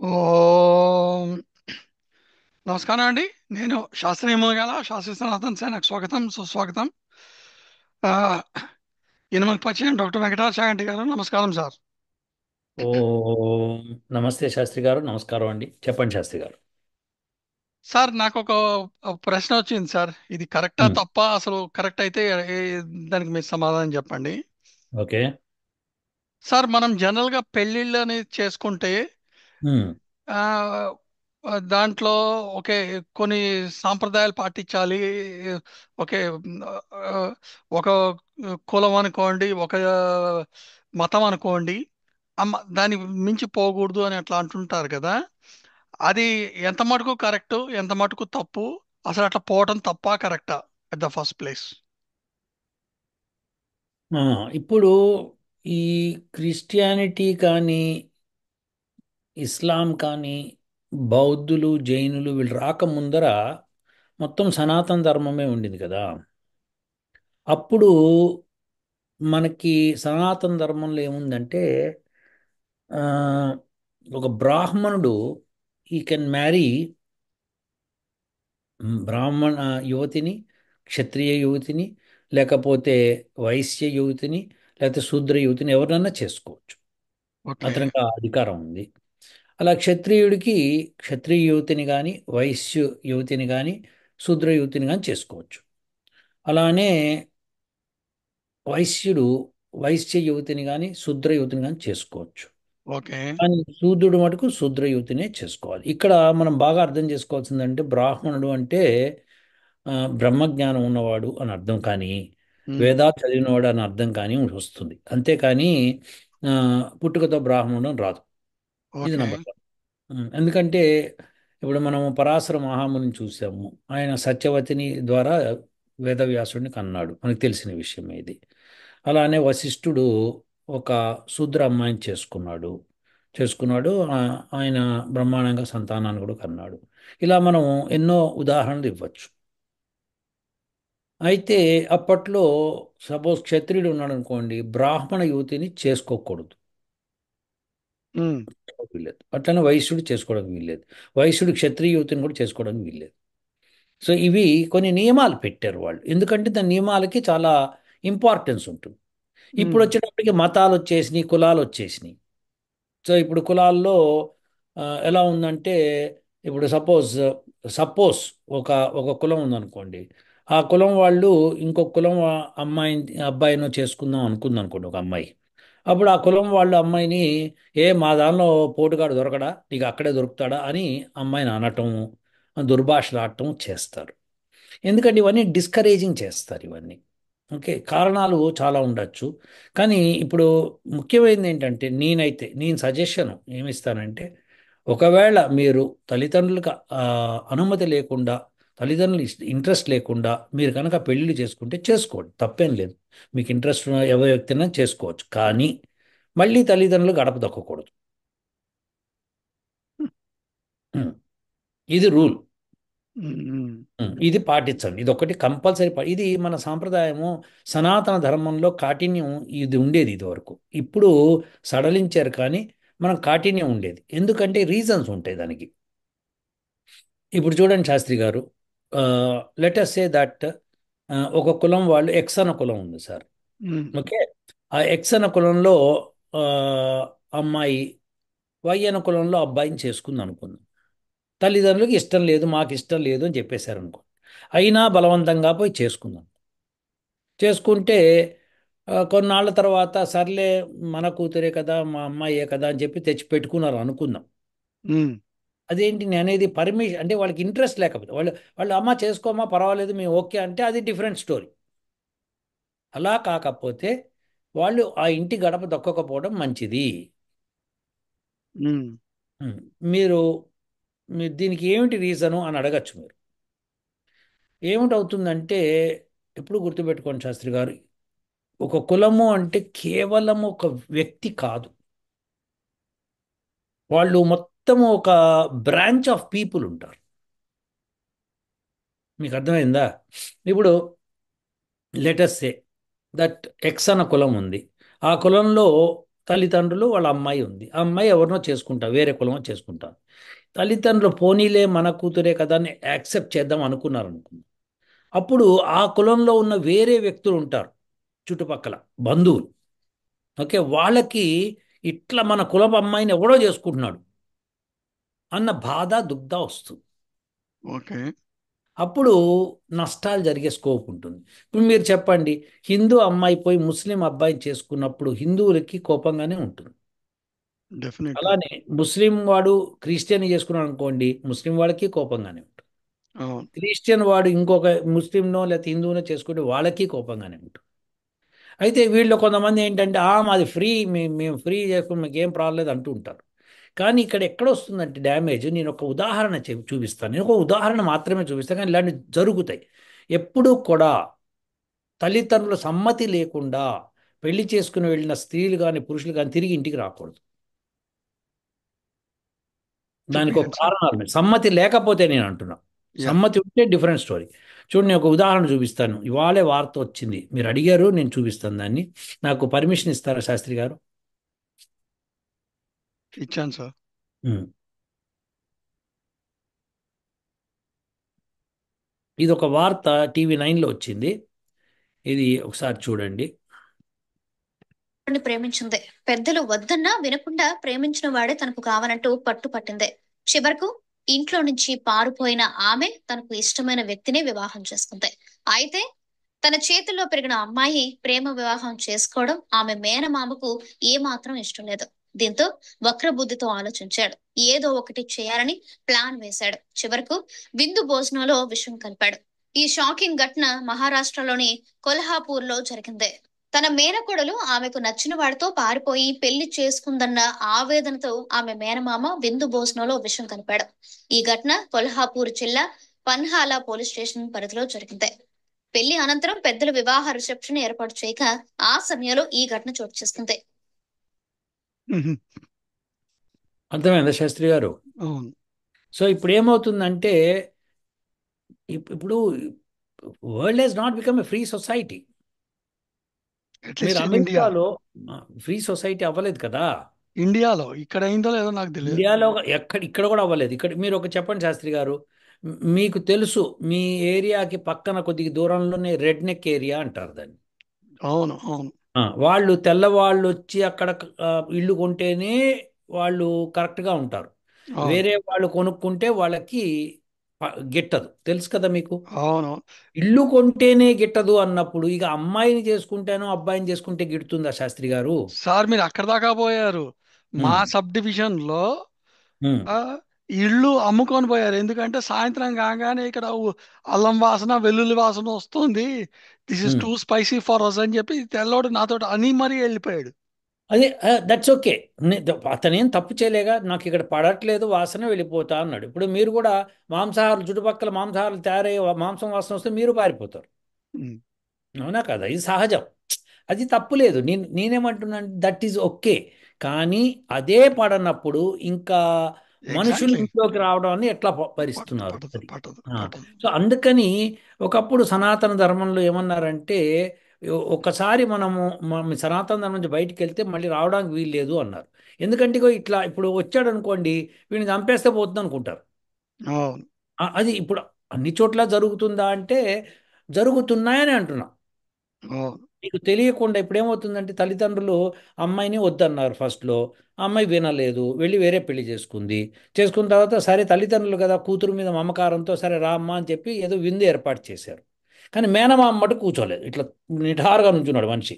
ఓం నమస్కారం అండి. నేను శాస్త్రీయ గల శాస్త్రి సనాతన్ సేనకు స్వాగతం సుస్వాగతం. ఆ, ఈయన మనకు పరిచయం డాక్టర్ వెంకటాచార్య గారు. నమస్కారం సార్. ఓ నమస్తే శాస్త్రి గారు. నమస్కారం అండి. చెప్పండి శాస్త్రి గారు. సార్ నాకు ఒక ప్రశ్న వచ్చింది సార్. ఇది కరెక్టా ఉమ్, తప్ప? అసలు కరెక్ట్ అయితే దానికి మీరు సమాధానం చెప్పండి. ఓకే. సార్, మనం జనరల్ గా పెళ్లిళ్ళు అనేది చేసుకుంటే ఉమ్, ఆ దాంట్లో ఓకే, కొన్ని సాంప్రదాయాలు పాటించాలి. ఓకే. ఆ, ఒక కులం అనుకోండి, ఒక మతం అనుకోండి, దాన్ని మించి పోకూడదు అని అట్లా అంటుంటారు కదా. అది ఎంత మటుకు కరెక్ట్, ఎంత మటుకు తప్పు? అసలు అట్లా పోవటం తప్పా కరెక్టా ఎట్ ద ఫస్ట్ ప్లేస్? ఆ, ఇప్పుడు ఈ క్రిస్టియానిటీ కానీ, ఇస్లాం కానీ, బౌద్ధులు, జైనులు వీళ్ళు రాకముందర మొత్తం సనాతన ధర్మమే ఉండింది కదా. అప్పుడు మనకి సనాతన ధర్మంలో ఏముందంటే, ఆ, ఒక బ్రాహ్మణుడు ఈ కెన్ మ్యారీ బ్రాహ్మణ యువతిని, క్షత్రియ యువతిని, లేకపోతే వైశ్య యువతిని, లేకపోతే శూద్ర యువతిని ఎవరినన్నా చేసుకోవచ్చు. ఓకే. అతనికి ఆ అధికారం ఉంది. అలా క్షత్రియుడికి క్షత్రియ యువతిని కానీ, వైశ్య యువతిని కానీ, శూద్ర యువతిని కానీ చేసుకోవచ్చు. అలానే వైశ్యుడు వైశ్య యువతిని కానీ, శూద్ర యువతిని కానీ చేసుకోవచ్చు. ఓకే. కానీ శూద్రుడు మటుకు శూద్ర యువతినే చేసుకోవాలి. ఇక్కడ మనం బాగా అర్థం చేసుకోవాల్సిందంటే బ్రాహ్మణుడు అంటే బ్రహ్మజ్ఞానం ఉన్నవాడు అని అర్థం కానీ, ఉమ్, వేదాలు చదివినవాడు అని అర్థం కానీ వస్తుంది. అంతేకాని ఆ, పుట్టుకతో బ్రాహ్మణుడు అని రాదు. ఇది ఓకే. నంబర్ 1. ఎందుకంటే ఇప్పుడు మనము పరాశర మహాముని చూసాము. ఆయన సత్యవతిని ద్వారా వేదవ్యాసుడిని కన్నాడు. మనకు తెలిసిన విషయమే ఇది. అలానే వశిష్ఠుడు ఒక శూద్ర అమ్మాయిని చేసుకున్నాడు. ఆయన బ్రహ్మాండంగా సంతానాన్ని కూడా కన్నాడు. ఇలా మనం ఎన్నో ఉదాహరణలు ఇవ్వచ్చు. అయితే అప్పట్లో సపోజ్ క్షత్రియుడు ఉన్నాడు అనుకోండి, బ్రాహ్మణ యువతిని చేసుకోకూడదు. ఉమ్, వీల్లేదు. అట్లనే వైశ్యుడు చేసుకోవడానికి వీల్లేదు. వైశ్యుడు క్షత్రియ యువతిని కూడా చేసుకోవడానికి వీల్లేదు. సో ఇవి కొన్ని నియమాలు పెట్టారు వాళ్ళు. ఎందుకంటే దాని నియమాలకి చాలా ఇంపార్టెన్స్ ఉంటుంది. ఇప్పుడు ఉమ్, వచ్చేటప్పటికి మతాలు వచ్చేసినాయి, కులాలు వచ్చేసినాయి. సో ఇప్పుడు కులాల్లో ఎలా ఉందంటే, ఇప్పుడు సపోజ్ ఒక ఒక కులం ఉందనుకోండి. ఆ కులం వాళ్ళు ఇంకొక కులం అబ్బాయినో చేసుకుందాం అనుకుంది అనుకోండి ఒక అమ్మాయి. అప్పుడు ఆ కులం వాళ్ళు అమ్మాయిని, మా దానిలో పోటుగాడు దొరకడా, నీకు అక్కడే దొరుకుతాడా అని అమ్మాయిని అనటం, దుర్భాషలాడటం చేస్తారు. ఎందుకంటే ఇవన్నీ డిస్కరేజింగ్ చేస్తారు ఇవన్నీ. ఓకే, కారణాలు చాలా ఉండొచ్చు. కానీ ఇప్పుడు ముఖ్యమైనది ఏంటంటే, నేను సజెషన్ ఏమిస్తానంటే, ఒకవేళ మీరు తల్లిదండ్రులకు అనుమతి లేకుండా, తల్లిదండ్రులు ఇంట్రెస్ట్ లేకుండా మీరు కనుక పెళ్లి చేసుకుంటే చేసుకోండి, తప్పేం లేదు. మీకు ఇంట్రెస్ట్ ఉన్న ఎవరి వ్యక్తినా చేసుకోవచ్చు. కానీ మళ్ళీ తల్లిదండ్రులు గడప దొక్కకూడదు. ఉం. ఇది రూల్. ఉమ్, ఇది పాటించండి. ఇది ఒకటి కంపల్సరీ. ఇది మన సాంప్రదాయము. సనాతన ధర్మంలో కాఠిన్యం ఇది ఉండేది ఇదివరకు. ఇప్పుడు సడలించారు కానీ మనం కాఠిన్యం ఉండేది. ఎందుకంటే రీజన్స్ ఉంటాయి దానికి. ఇప్పుడు చూడండి శాస్త్రి గారు, లెట్ అస్ సే దట్ ఒక కులం వాళ్ళు ఎక్స్ అన్న కులం ఉంది సార్. ఉమ్, ఓకే. ఆ ఎక్స్ అన్న కులంలో ఆ, అమ్మాయి వై అన్న కులంలో అబ్బాయిని చేసుకుంది అనుకుందాం. తల్లిదండ్రులకు ఇష్టం లేదు, మాకు ఇష్టం లేదు అని చెప్పేశారు అనుకో. అయినా బలవంతంగా పోయి చేసుకుందాం. చేసుకుంటే కొన్నాళ్ళ తర్వాత సర్లే, మన కూతురే కదా, మా అమ్మాయే కదా అని చెప్పి తెచ్చి పెట్టుకున్నారు అనుకుందాం. ఉమ్, అదేంటి నేను అనేది పర్మిషన్ అంటే వాళ్ళకి ఇంట్రెస్ట్ లేకపోతే వాళ్ళు అమ్మ చేసుకోమా పర్వాలేదు మేము ఓకే అంటే అది డిఫరెంట్ స్టోరీ. అలా కాకపోతే వాళ్ళు ఆ ఇంటి గడప దొక్కకపోవడం మంచిది. ఉమ్, ఉమ్. మీరు మీరు దీనికి ఏమిటి రీజను అని అడగచ్చు మీరు. ఏమిటవుతుందంటే, ఎప్పుడు గుర్తుపెట్టుకోండి శాస్త్రి గారు, ఒక కులము అంటే కేవలం ఒక వ్యక్తి కాదు. వాళ్ళు మొత్తం ఒక బ్రాంచ్ ఆఫ్ పీపుల్ ఉంటారు. మీకు అర్థమైందా? ఇప్పుడు లెటస్ సే దట్ ఎక్స్ అన్న కులం ఉంది. ఆ కులంలో తల్లిదండ్రులు, వాళ్ళ అమ్మాయి ఉంది. ఆ అమ్మాయి ఎవరినో చేసుకుంటారు, వేరే కులమో చేసుకుంటారు. తల్లిదండ్రులు పోనీలే మన కూతురే కదా అని యాక్సెప్ట్ చేద్దాం అనుకున్నారు అనుకుందాం. అప్పుడు ఆ కులంలో ఉన్న వేరే వ్యక్తులు ఉంటారు చుట్టుపక్కల, బంధువులు. ఓకే, వాళ్ళకి ఇట్లా మన కులపు అమ్మాయిని ఎవడో చేసుకుంటున్నాడు అన్న బాధ, దుగ్ధ వస్తుంది. ఓకే. అప్పుడు నష్టాలు జరిగే స్కోప్ ఉంటుంది. ఇప్పుడు మీరు చెప్పండి, హిందూ అమ్మాయి పోయి ముస్లిం అబ్బాయిని చేసుకున్నప్పుడు హిందువులకి కోపంగానే ఉంటుంది. డెఫినెట్లీ. అలానే ముస్లిం వాడు క్రిస్టియన్ చేసుకున్నాడు అనుకోండి, ముస్లిం వాడికి కోపంగానే ఉంటుంది. అవును. క్రిస్టియన్ వాడు ఇంకొక ముస్లింనో లేకపోతే హిందువునో చేసుకుంటే వాళ్ళకి కోపంగానే ఉంటుంది. అయితే వీళ్ళు కొంతమంది ఏంటంటే, మాది ఫ్రీ, మేము ఫ్రీ చేసుకుని మీకు ఏం ప్రాబ్లం లేదు అంటూ ఉంటారు. కానీ ఇక్కడ ఎక్కడ వస్తుందంటే డ్యామేజ్, నేను ఒక ఉదాహరణ చూపిస్తాను. నేను ఒక ఉదాహరణ మాత్రమే చూపిస్తాను, కానీ ఇలాంటివి జరుగుతాయి. ఎప్పుడూ కూడా తల్లిదండ్రుల సమ్మతి లేకుండా పెళ్లి చేసుకుని వెళ్ళిన స్త్రీలు కానీ పురుషులు కానీ తిరిగి ఇంటికి రాకూడదు. దానికి ఒక చెప్పండి సార్. కారణాలు ఉన్నాయి. సమ్మతి లేకపోతే నేను అంటున్నా, యా. సమ్మతి ఉంటే డిఫరెంట్ స్టోరీ. చూడండి, నేను ఒక ఉదాహరణ చూపిస్తాను. ఇవాళే వార్త వచ్చింది, మీరు అడిగారు, నేను చూపిస్తాను దాన్ని. నాకు పర్మిషన్ ఇస్తారా శాస్త్రి గారు? ఇచ్చాను సార్. ఉమ్. ఇది ఒక వార్త టీవీ 9లో వచ్చింది. ఇది ఒకసారి చూడండి. వాడిని ప్రేమించింది. పెద్దలు వద్దన్నా వినకుండా ప్రేమించిన వాడే తనకు కావాలంటూ పట్టుపట్టింది. చివరకు ఇంట్లో నుంచి పారిపోయిన ఆమె తనకు ఇష్టమైన వ్యక్తిని వివాహం చేసుకుంది. అయితే తన చేతుల్లో పెరిగిన అమ్మాయి ప్రేమ వివాహం చేసుకోవడం ఆమె మేనమామకు ఏమాత్రం ఇష్టం లేదు. దీంతో వక్రబుద్ధితో ఆలోచించాడు. ఏదో ఒకటి చేయాలని ప్లాన్ వేశాడు. చివరకు విందు భోజనంలో విషం కలిపాడు. ఈ షాకింగ్ ఘటన మహారాష్ట్రలోని కొల్హాపూర్ లో జరిగింది. తన మేనకోడలు ఆమెకు నచ్చిన వాడితో పారిపోయి పెళ్లి చేసుకుందన్న ఆవేదనతో ఆమె మేనమామ విందు భోజనంలో విషం కలిపాడు. ఈ ఘటన కొల్హాపూర్ జిల్లా పన్హాలా పోలీస్ స్టేషన్ పరిధిలో జరిగింది. పెళ్లి అనంతరం పెద్దల వివాహ రిసెప్షన్ ఏర్పాటు చేయక ఆ సమయంలో ఈ ఘటన చోటు చేసుకుంది. మ్మ్. అర్థమైందా శాస్త్రి గారు? అవును. సో ఇప్పుడు ఏమవుతుందంటే, ఇప్పుడు world has not become a free society. మీరు అట్లీస్ట్ ఇన్ ఇండియా. అమెరికాలో ఫ్రీ సొసైటీ అవ్వలేదు కదా. ఇండియాలో ఇక్కడ అయిందో లేదో నాకు తెలియదు. ఇండియాలో ఇక్కడ కూడా అవ్వలేదు. ఇక్కడ మీరు ఒక చెప్పండి శాస్త్రి గారు, మీకు తెలుసు, మీ ఏరియాకి పక్కన కొద్దిగా దూరంలోనే రెడ్ నెక్ ఏరియా అంటారు దాన్ని. అవును, అవును, వాళ్ళు తెల్లవాళ్ళు వచ్చి అక్కడ ఇల్లు కొంటేనే వాళ్ళు కరెక్ట్గా ఉంటారు. అవును, వేరే వాళ్ళు కొనుక్కుంటే వాళ్ళకి గిట్టదు, తెలుసు కదా మీకు. అవును. ఇల్లు కొంటేనే గిట్టదు అన్నప్పుడు ఇక అమ్మాయిని చేసుకుంటేనో అబ్బాయిని చేసుకుంటే గిడుతుందా శాస్త్రి గారు? సార్ మీరు అక్కడ దాకా పోయారు. మా ఉమ్, సబ్ డివిజన్ లో ఉమ్, ఆ, ఇళ్ళు అమ్ముకొని పోయారు. ఎందుకంటే సాయంత్రం కాగానే ఇక్కడ అల్లం వాసన, వెల్లుల్లి వాసన వస్తుంది. This is um. Too spicy for us అని చెప్పి తెల్లోడు నాతో అని మరీ వెళ్ళిపోయాడు. అదే, దట్స్ ఓకే. అతనేం తప్పు చేయలేగా, నాకు ఇక్కడ పడట్లేదు వాసన, వెళ్ళిపోతా అన్నాడు. ఇప్పుడు మీరు కూడా మాంసాహారాలు, చుట్టుపక్కల మాంసాహారాలు తయారయ్యే మాంసం వాసన వస్తే మీరు పారిపోతారు. ఉమ్. అవునా కదా? ఇది సహజం, అది తప్పులేదు. నేనేమంటున్నాను, దట్ ఈజ్ ఓకే. కానీ అదే పడనప్పుడు ఇంకా మనుషులు ఎగ్జాక్ట్లీ. ఇంట్లోకి రావడం అని ఎట్లా భరిస్తున్నారు పట్టదు, అది. పట్టదు, ఆ. పట్టదు. సో అందుకని ఒకప్పుడు సనాతన ధర్మంలో ఏమన్నారంటే, ఒక్కసారి మనము సనాతన ధర్మం నుంచి బయటికి వెళ్తే మళ్ళీ రావడానికి వీలు లేదు అన్నారు. ఎందుకంటే ఇగో ఇట్లా ఇప్పుడు వచ్చాడు అనుకోండి, వీడిని చంపేస్తే పోతుంది అనుకుంటారు. అవును, అది ఇప్పుడు అన్ని చోట్ల జరుగుతుందా అంటే జరుగుతున్నాయని అంటున్నా. అవును. మీకు తెలియకుండా ఇప్పుడు ఏమవుతుందంటే, తల్లిదండ్రులు అమ్మాయిని వద్దన్నారు ఫస్ట్లో. ఆ అమ్మాయి వినలేదు, వెళ్ళి వేరే పెళ్లి చేసుకుంది. చేసుకున్న తర్వాత సరే తల్లిదండ్రులు కదా, కూతురు మీద మమకారంతో సరే రా అమ్మా అని చెప్పి ఏదో విందు ఏర్పాటు చేశారు. కానీ మేనమామ మటు కూర్చోలేదు, ఇట్లా నిఠారుగా నుంచున్నాడు మనిషి.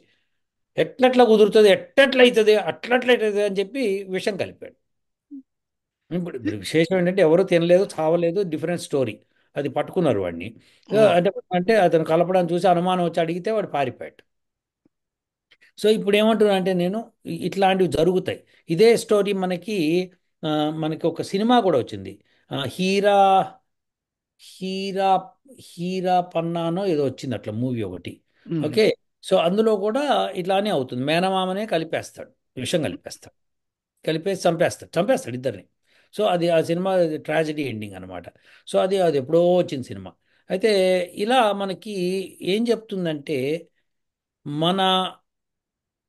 ఎట్లెట్లా కుదురుతుంది, ఎట్లెట్లయితుంది, అట్లట్లయితుంది అని చెప్పి విషం కలిపాడు. ఇప్పుడు విశేషం ఏంటంటే ఎవరు తినలేదు, చావలేదు, డిఫరెంట్ స్టోరీ. అది పట్టుకున్నారు వాడిని. అవును. అంటే అంటే అతను కలపడానికి చూసి అనుమానం వచ్చి అడిగితే వాడు పారిపోయాడు. సో ఇప్పుడు ఏమంటున్నా అంటే నేను, ఇట్లాంటివి జరుగుతాయి. ఇదే స్టోరీ మనకి ఆ, మనకి ఒక సినిమా కూడా వచ్చింది. హీరా హీరా హీరా పన్నానో ఏదో వచ్చింది అట్లా మూవీ ఒకటి. ఉమ్. ఓకే. సో అందులో కూడా ఇట్లానే అవుతుంది, మేనమామనే కలిపేస్తాడు, విషం కలిపేస్తాడు, కలిపేసి చంపేస్తాడు ఇద్దరిని. సో అది ఆ సినిమా ట్రాజడీ ఎండింగ్ అనమాట. సో అది అది ఎప్పుడో వచ్చిన సినిమా. అయితే ఇలా మనకి ఏం చెప్తుందంటే, మన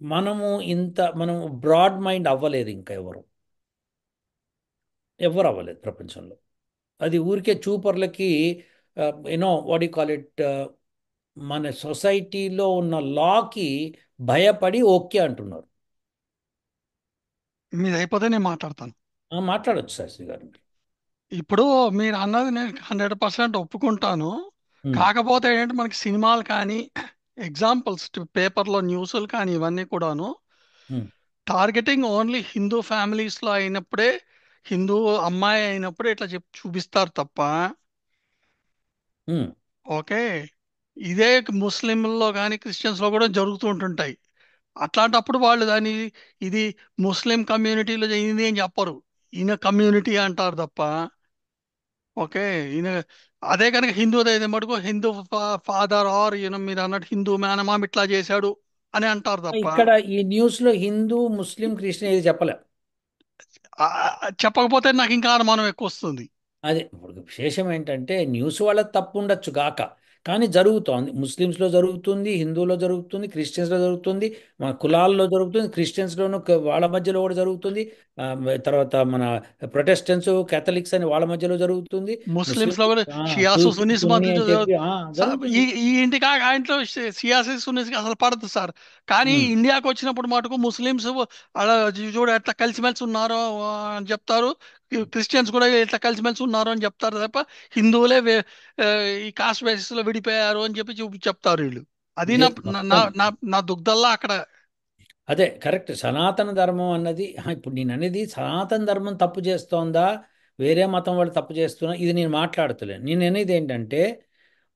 మనం బ్రాడ్ మైండ్ అవ్వలేదు ఇంకా ఎవరు అవ్వలేదు ప్రపంచంలో. అది ఊరికే చూపర్లకి వాట్ యు కాల్ ఇట్, మన సొసైటీలో ఉన్న లాకి భయపడి ఓకే అంటున్నారు. మీది అయిపోతే నేను మాట్లాడతాను. మాట్లాడొచ్చు శాస్త్రి గారు మీరు. ఇప్పుడు మీరు అన్నది నేను 100% ఒప్పుకుంటాను. ఉమ్, కాకపోతే ఏంటంటే మనకి సినిమాలు కానీ, ఎగ్జాంపుల్స్ పేపర్లో న్యూస్లు కానీ ఇవన్నీ కూడాను ఉమ్, టార్గెటింగ్ ఓన్లీ హిందూ ఫ్యామిలీస్లో అయినప్పుడే, హిందూ అమ్మాయి అయినప్పుడే ఇట్లా చూపిస్తారు తప్ప, ఉమ్. ఓకే, ఇదే ముస్లింల్లో కానీ క్రిస్టియన్స్లో కూడా జరుగుతూ ఉంటుంటాయి. అట్లాంటప్పుడు వాళ్ళు దాన్ని ఇది ముస్లిం కమ్యూనిటీలో జరిగింది అని చెప్పరు, ఈయన కమ్యూనిటీ అంటారు తప్ప. ఓకే, ఈయన అదే కనుక హిందూ అయితే మటుకు హిందూ ఫాదర్ ఆర్ మీరు అన్నట్టు హిందూ మేనమామ ఇట్లా చేశాడు అని అంటారు తప్ప. ఇక్కడ ఈ న్యూస్లో హిందూ ముస్లిం క్రిస్టియన్ ఏది చెప్పలే. చెప్పకపోతే నాకు ఇంకా అనుమానం ఎక్కువ వస్తుంది. అదే ఇప్పుడు విశేషం ఏంటంటే న్యూస్ వాళ్ళ తప్పు ఉండొచ్చు గాక, కానీ జరుగుతోంది. ముస్లిమ్స్లో జరుగుతుంది, హిందువులో జరుగుతుంది, క్రిస్టియన్స్లో జరుగుతుంది, మన కులాల్లో జరుగుతుంది, క్రిస్టియన్స్లోను వాళ్ళ మధ్యలో కూడా జరుగుతుంది. ఆ, తర్వాత మన ప్రొటెస్టెంట్స్ కేథలిక్స్ అని వాళ్ళ మధ్యలో జరుగుతుంది. ముస్లిమ్స్ ముస్లిం లో కూడా షియాసు సున్నీస్ సున్నీ మధ్య అని చెప్పి ఈ జరుగుతుంది. ఈ ఇంటికి ఆ ఇంట్లో సియాసి సున్నీస్ అసలు పడదు సార్. కానీ ఉమ్, ఇండియాకి వచ్చినప్పుడు మటుకు ముస్లిమ్స్ అలా చూడ ఎట్లా కలిసిమెలిసి ఉన్నారో అని చెప్తారు, క్రిస్టియన్స్ కూడా ఎట్లా కలిసిమెలిసి ఉన్నారు అని చెప్తారు తప్ప హిందువులే ఆ, ఈ కాస్ట్ బేసిస్ లో విడిపోయారు అని చెప్పి చెప్తారు వీళ్ళు. అది నా లేదు నా నా మొత్తం. నా నా దుగ్ధల్లా అక్కడ. అదే కరెక్ట్. సనాతన ధర్మం అన్నది ఇప్పుడు నేను అనేది సనాతన ధర్మం తప్పు చేస్తోందా, వేరే మతం వాళ్ళు తప్పు చేస్తున్నా, ఇది నేను మాట్లాడుతలేను. నేను అనేది ఏంటంటే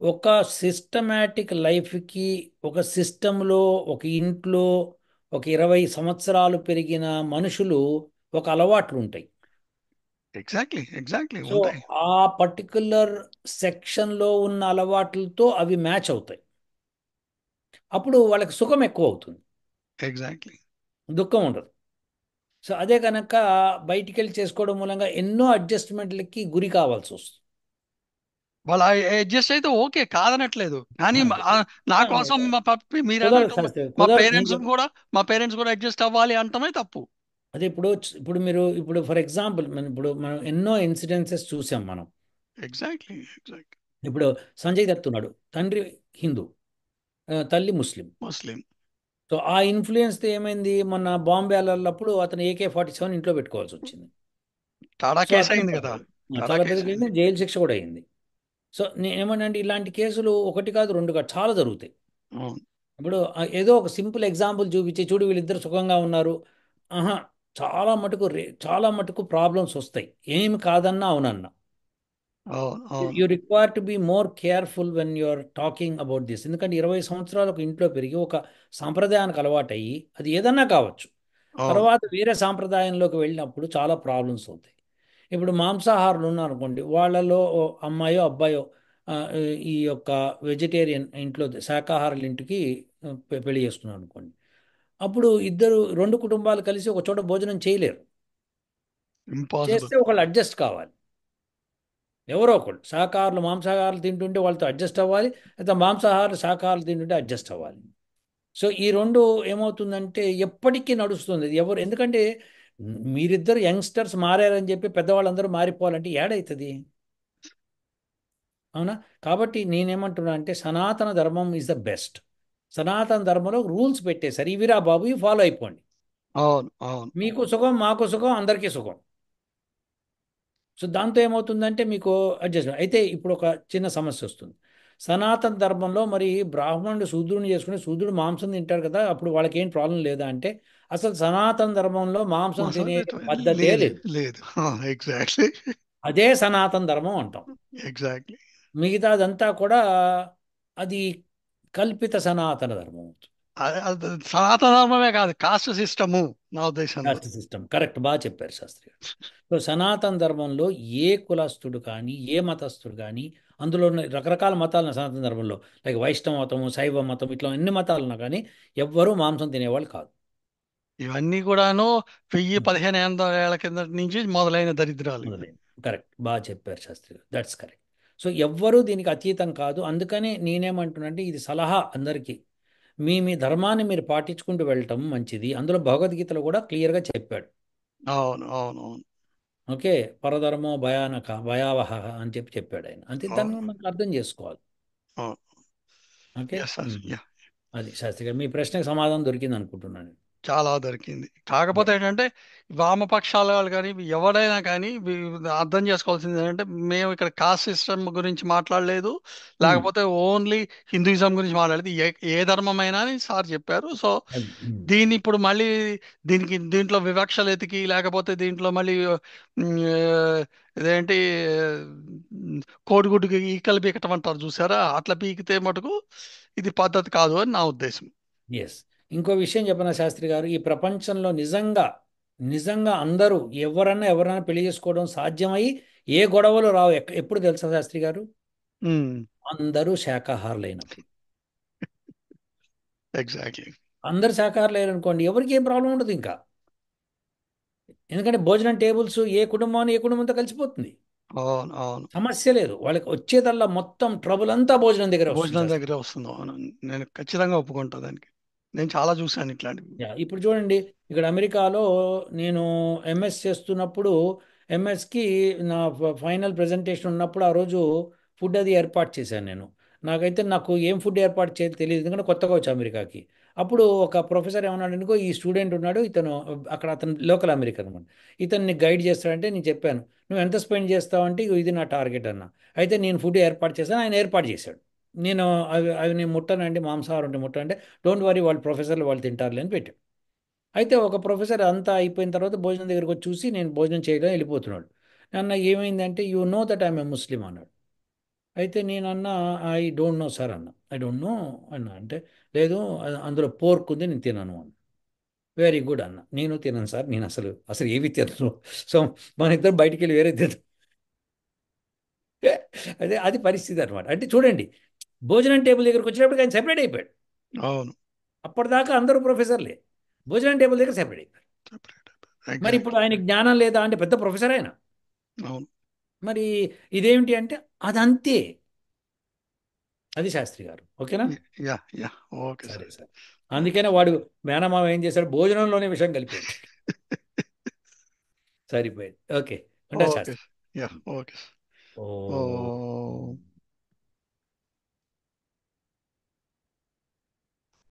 ఒక సిస్టమేటిక్ లైఫ్కి, ఒక సిస్టంలో, ఒక ఇంట్లో ఒక 20 సంవత్సరాలు పెరిగిన మనుషులు ఒక అలవాట్లు ఉంటాయి. ఎగ్జాక్ట్లీ ఎగ్జాక్ట్లీ సో ఉంటాయి. ఆ పర్టికులర్ సెక్షన్లో ఉన్న అలవాట్లతో అవి మ్యాచ్ అవుతాయి. అప్పుడు వాళ్ళకి సుఖం ఎక్కువ అవుతుంది, ఎగ్జాక్ట్లీ. దుఃఖం ఉండదు. సో అదే కనుక బయటికి వెళ్ళి చేసుకోవడం మూలంగా ఎన్నో అడ్జస్ట్మెంట్లకి గురి కావాల్సి వస్తుంది. వాళ్ళు అడ్జస్ట్ అయితే ఓకే కాదనట్లేదు, కానీ అదే నా ఆ, కోసం మీరు కుదరదు అన్నట్టు శాస్త్రి కుదరదు. నేను మా పేరెంట్స్ కూడా అడ్జస్ట్ అవ్వాలి అంటమే తప్పు. అదే ఇప్పుడు మీరు ఇప్పుడు ఫర్ ఎగ్జాంపుల్ మనం ఎన్నో ఇన్సిడెన్సెస్ చూసాం మనం. Exactly exactly. ఇప్పుడు సంజయ్ దత్ ఉన్నాడు, తండ్రి హిందూ, తల్లి ముస్లిం. ముస్లిం. సో ఆ ఇన్ఫ్లుయెన్స్తో ఏమైంది, మొన్న బాంబే వెళ్ళినప్పుడు అతను AK-47 ఇంట్లో పెట్టుకోవాల్సి వచ్చింది. టాడా సో కేసు అతను అయింది కదా. టాడా చాలా పెద్ద కేసు కేసు, అయింది. జైలు శిక్ష కూడా అయింది. సో నేను ఏమన్నాంటే ఇలాంటి కేసులు ఒకటి కాదు రెండు కాదు చాలా జరుగుతాయి. అవును. ఇప్పుడు ఏదో ఒక సింపుల్ ఎగ్జాంపుల్ చూపించి చూడు వీళ్ళిద్దరు సుఖంగా ఉన్నారు. ఆహా, చాలా మటుకు ప్రాబ్లమ్స్ వస్తాయి, ఏమి కాదన్నా అవునన్నా. అవును. అవును. You require to be more careful when you are talking about this. ఎందుకంటే 20 సంవత్సరాలు ఒక ఇంట్లో పెరిగి ఒక సాంప్రదాయానికి అలవాటయ్యి, అది ఏదన్నా కావచ్చు, అవును. తర్వాత వేరే సాంప్రదాయంలోకి వెళ్ళినప్పుడు చాలా ప్రాబ్లమ్స్ అవుతాయి. ఇప్పుడు మాంసాహారులు ఉన్నారనుకోండి, వాళ్ళలో ఓ అమ్మాయో అబ్బాయో ఆ, ఈ యొక్క వెజిటేరియన్ ఇంట్లో శాకాహారుల ఇంటికి పెళ్లి చేసుకున్నారు అనుకోండి, అప్పుడు ఇద్దరు రెండు కుటుంబాలు కలిసి ఒక చోట భోజనం చేయలేరు. ఇంపాసిబుల్. చేస్తే ఒకళ్ళు అడ్జస్ట్ కావాలి, ఎవరో ఒకళ్ళు. శాకాహారులు మాంసాహారాలు తింటుంటే వాళ్ళతో అడ్జస్ట్ అవ్వాలి, లేదా మాంసాహారులు శాకాహారాలు తింటుంటే అడ్జస్ట్ అవ్వాలి. సో ఈ రెండు ఏమవుతుందంటే ఎప్పటికీ నడుస్తుంది ఇది. ఎవరు ఎందుకంటే మీరిద్దరు యంగ్స్టర్స్ మారారని చెప్పి పెద్దవాళ్ళందరూ మారిపోవాలంటే ఏడవుతుంది, అవునా? కాబట్టి నేనేమంటున్నా అంటే సనాతన ధర్మం ఈజ్ ద బెస్ట్. సనాతన ధర్మంలో రూల్స్ పెట్టేశారు, ఇవిరా బాబు ఇవి ఫాలో అయిపోండి. అవును. అవును. మీకు సుఖం, మాకు సుఖం, అందరికీ సుఖం. సో దాంతో ఏమవుతుందంటే మీకు అడ్జస్ట్మెంట్ అయితే. ఇప్పుడు ఒక చిన్న సమస్య వస్తుంది. సనాతన ధర్మంలో మరి బ్రాహ్మణుడు శూద్రుని చేసుకుని శూద్రుడు మాంసం తింటాడు కదా, అప్పుడు వాళ్ళకి ఏం ప్రాబ్లం లేదా అంటే, అసలు సనాతన ధర్మంలో మాంసం తినే పద్ధతే లేదు లేదు. లేదు. ఎగ్జాక్ట్లీ. అదే సనాతన ధర్మం అంటాం. ఎగ్జాక్ట్లీ. మిగతాదంతా కూడా అది కల్పిత సనాతన ధర్మం అవుతుంది. సనాతన ధర్మమే కాదు, కాస్ట్ సిస్టము నా ఉద్దేశంలో. కాస్ట్ సిస్టమ్ కరెక్ట్, బాగా చెప్పారు శాస్త్రి గారు. సో సనాతన ధర్మంలో ఏ కులస్తుడు కానీ ఏ మతస్థుడు కానీ, అందులో ఉన్న రకరకాల మతాలు ఉన్నాయి సనాతన ధర్మంలో, లైక్ వైష్ణవ మతము, శైవ మతం, ఇట్లా ఎన్ని మతాలు ఉన్నా కానీ ఎవ్వరూ మాంసం తినేవాళ్ళు కాదు. ఇవన్నీ కూడాను 1000-1500 ఏళ్ల కింద నుంచి మొదలైన దరిద్రాలు ఇవి. మొదలైంది. కరెక్ట్, బాగా చెప్పారు శాస్త్రి గారు, దట్స్ కరెక్ట్. సో ఎవ్వరూ దీనికి అతీతం కాదు. అందుకనే నేనేమంటున్నానంటే ఇది సలహా అందరికీ. మీ ధర్మాన్ని మీరు పాటించుకుంటూ వెళ్ళటం మంచిది. అందులో భగవద్గీతలో కూడా క్లియర్గా చెప్పాడు. అవును, అవును, అవును, ఓకే. పరధర్మో భయానక భయావహ అని చెప్పాడు ఆయన. అంతే, దాన్ని అవును, మనకు అర్థం చేసుకోవాలి. అవును. ఓకే. Yes sir. యా. అది శాస్త్రి గారు, మీ ప్రశ్నకు సమాధానం దొరికింది అనుకుంటున్నాను. చాలా దొరికింది. కాకపోతే యా. ఏంటంటే వామపక్షాల వాళ్ళు కానీ ఎవడైనా కానీ అర్థం చేసుకోవాల్సింది ఏంటంటే మేము ఇక్కడ కాస్ట్ సిస్టమ్ గురించి మాట్లాడలేదు, ఉమ్, లేకపోతే ఓన్లీ హిందూయిజం గురించి మాట్లాడలేదు, ఏ ధర్మమైనా అని సార్ చెప్పారు. సో అది, దీన్ని ఇప్పుడు మళ్ళీ దీంట్లో వివక్షలు ఎతికి లేకపోతే దీంట్లో మళ్ళీ ఇదేంటి కోడిగుడ్డుకి ఈకలు పీకటం అంటారు చూసారా, అట్లా పీకితే మటుకు ఇది పద్ధతి కాదు అని నా ఉద్దేశం. ఎస్. ఇంకో విషయం చెప్పనా శాస్త్రి గారు, ఈ ప్రపంచంలో నిజంగా నిజంగా అందరూ ఎవరన్నా పెళ్లి చేసుకోవడం సాధ్యమై ఏ గొడవలు రావు. ఎప్పుడు తెలుసా శాస్త్రి గారు? అందరూ శాకాహారులైనప్పుడు. ఎగ్జాక్ట్లీ. అందరు శాకాహారులు అనుకోండి, ఎవరికి ఏం ప్రాబ్లం ఉండదు ఇంకా. ఎందుకంటే భోజనం టేబుల్స్ ఏ కుటుంబంతో కలిసిపోతుంది. అవును, అవును. సమస్య లేదు. వాళ్ళకి వచ్చేదల్లా మొత్తం ట్రబుల్ అంతా భోజనం దగ్గర వస్తుంది భోజనం శాస్త్రి. దగ్గరే వస్తుంది. అవును, నేను ఖచ్చితంగా ఒప్పుకుంటా దానికి. నేను చాలా చూశాను ఇట్లాంటివి. యా, ఇప్పుడు చూడండి, ఇక్కడ అమెరికాలో నేను ఎంఎస్ చేస్తున్నప్పుడు, ఎంఎస్కి నా ఫైనల్ ప్రజెంటేషన్ ఉన్నప్పుడు ఆ రోజు ఫుడ్ అది ఏర్పాటు చేశాను నేను. నాకు ఏం ఫుడ్ ఏర్పాటు చేయాలి తెలియదు, ఎందుకంటే కొత్తగా వచ్చి అమెరికాకి. అప్పుడు ఒక ప్రొఫెసర్ ఏమన్నాడు అనుకో, ఈ స్టూడెంట్ ఉన్నాడు, ఇతను అక్కడ అతను లోకల్ అమెరికన్ అనమాట. ఇతన్ని గైడ్ చేస్తాడంటే నేను చెప్పాను, నువ్వు ఎంత స్పెండ్ చేస్తావంటే ఇగో ఇది నా టార్గెట్ అన్న. అయితే నేను ఫుడ్ ఏర్పాటు చేశాను, ఆయన ఏర్పాటు చేశాడు. నేను అవి అవి నేను ముట్టనండి, మాంసాహారం ఉంటే ముట్టనంటే, డోంట్ వరీ, వాళ్ళు ప్రొఫెసర్లు వాళ్ళు తింటారులే అని పెట్టాడు. అయితే ఒక ప్రొఫెసర్ అంతా అయిపోయిన తర్వాత భోజనం దగ్గరకు వచ్చి చూసి నేను భోజనం చేయడం వెళ్ళిపోతున్నాడు. అన్న ఏమైందంటే, you know that I'm a Muslim అన్నాడు. అయితే నేను అన్న, ఐ డోంట్ నో సార్ అన్న. ఐ డోంట్ నో అన్న అంటే, లేదు అందులో పోర్క్ ఉంది, నేను తినను అన్న. వెరీ గుడ్ అన్న, నేను తినను సార్, నేను అసలు అసలు ఏవి తినను. సో మన ఇద్దరు బయటికి వెళ్ళి వేరే తిన. అదే అది పరిస్థితి అనమాట. అంటే చూడండి, భోజనం టేబుల్ దగ్గరకు వచ్చినప్పుడు ఆయన సెపరేట్ అయిపోయాడు. అవును. అప్పటిదాకా అందరూ ప్రొఫెసర్లే, భోజనం టేబుల్ దగ్గర సెపరేట్ అయిపోయారు. మరి ఇప్పుడు ఎగ్జాక్ట్లీ. ఆయన జ్ఞానం లేదా అంటే, పెద్ద ప్రొఫెసర్ ఆయన. అవును. మరి ఇదేమిటి అంటే, అదంతే. అది శాస్త్రి గారు. ఓకేనా? Yeah, yeah. ఓకే సరే సార్. సార్. అందుకనే వాడు మేనమామ ఏం చేశాడు, భోజనంలోనే విషయం కలిపాడు. సరిపోయింది. ఓకే. ఉంటా ఓకే. శాస్త్రి. యా. ఓకే. ఓ ఓ